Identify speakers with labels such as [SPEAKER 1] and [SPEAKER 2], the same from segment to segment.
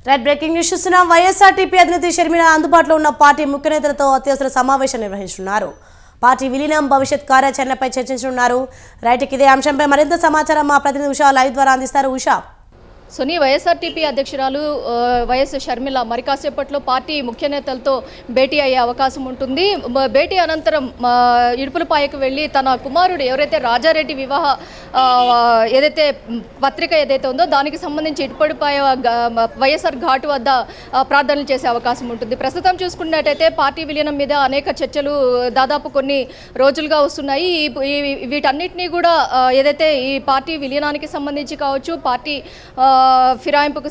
[SPEAKER 1] Right breaking news చూస్తున్నాం. YSRTP అధినేత్రి Sharmila అందుబాటులో ఉన్న పార్టీ ముఖ్య నేతలతో అత్యవసర సమావేశం నిర్వహిస్తున్నారు. పార్టీ విలీనం భవిష్యత్ కార్యాచరణపై చర్చించనున్నారు. రైట్ ఇదే అంశంపై మరింత సమాచారం మా ప్రతినిధి ఉషా లైవ్ ద్వారా అందిస్తారు. ఉషా,
[SPEAKER 2] సోని, వైఎస్ఆర్టీపీ అధ్యక్షురాలు వైఎస్ షర్మిల మరి కాసేపట్లో పార్టీ ముఖ్య నేతలతో భేటీ అయ్యే అవకాశం ఉంటుంది. భేటీ అనంతరం ఇడుపులపాయకు వెళ్ళి తన కుమారుడు ఎవరైతే రాజారెడ్డి వివాహ ఏదైతే పత్రిక ఏదైతే ఉందో దానికి సంబంధించి ఇడుపులపాయ వైఎస్ఆర్ ఘాటు వద్ద ప్రార్థనలు చేసే అవకాశం ఉంటుంది. ప్రస్తుతం చూసుకున్నట్టయితే పార్టీ విలీనం మీద అనేక చర్చలు దాదాపు కొన్ని రోజులుగా వస్తున్నాయి. వీటన్నిటినీ కూడా ఏదైతే ఈ పార్టీ విలీనానికి సంబంధించి కావచ్చు, పార్టీ ఫిరాయింపుకు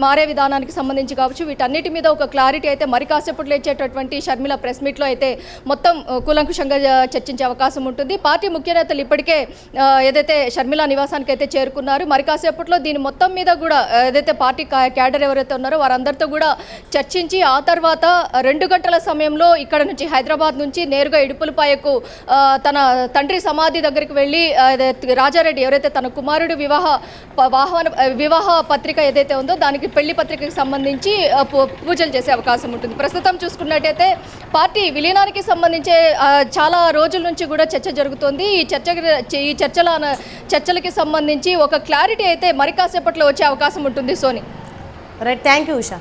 [SPEAKER 2] మారే విధానానికి సంబంధించి కావచ్చు, వీటన్నిటి మీద ఒక క్లారిటీ అయితే మరి కాసేపట్లో ఇచ్చేటటువంటి షర్మిల ప్రెస్ మీట్లో అయితే మొత్తం కూలంకుషంగా చర్చించే అవకాశం ఉంటుంది. పార్టీ ముఖ్య నేతలు ఇప్పటికే ఏదైతే షర్మిల నివాసానికి అయితే చేరుకున్నారు. మరి కాసేపట్లో దీని మొత్తం మీద కూడా ఏదైతే పార్టీ క్యాడర్ ఎవరైతే ఉన్నారో వారందరితో కూడా చర్చించి ఆ తర్వాత 2 గంటల సమయంలో ఇక్కడ నుంచి హైదరాబాద్ నుంచి నేరుగా ఇడుపులపాయకు తన తండ్రి సమాధి దగ్గరికి వెళ్ళి రాజారెడ్డి ఎవరైతే తన కుమారుడు వివాహ పత్రిక ఏదైతే ఉందో దానికి పెళ్లి పత్రికకి సంబంధించి పూజలు చేసే అవకాశం ఉంటుంది. ప్రస్తుతం చూసుకున్నట్టయితే పార్టీ విలీనానికి సంబంధించి చాలా రోజుల నుంచి కూడా చర్చ జరుగుతోంది. ఈ చర్చలకి సంబంధించి ఒక క్లారిటీ అయితే మరి కాసేపట్లో వచ్చే అవకాశం ఉంటుంది. Soni,
[SPEAKER 1] right, thank you Usha.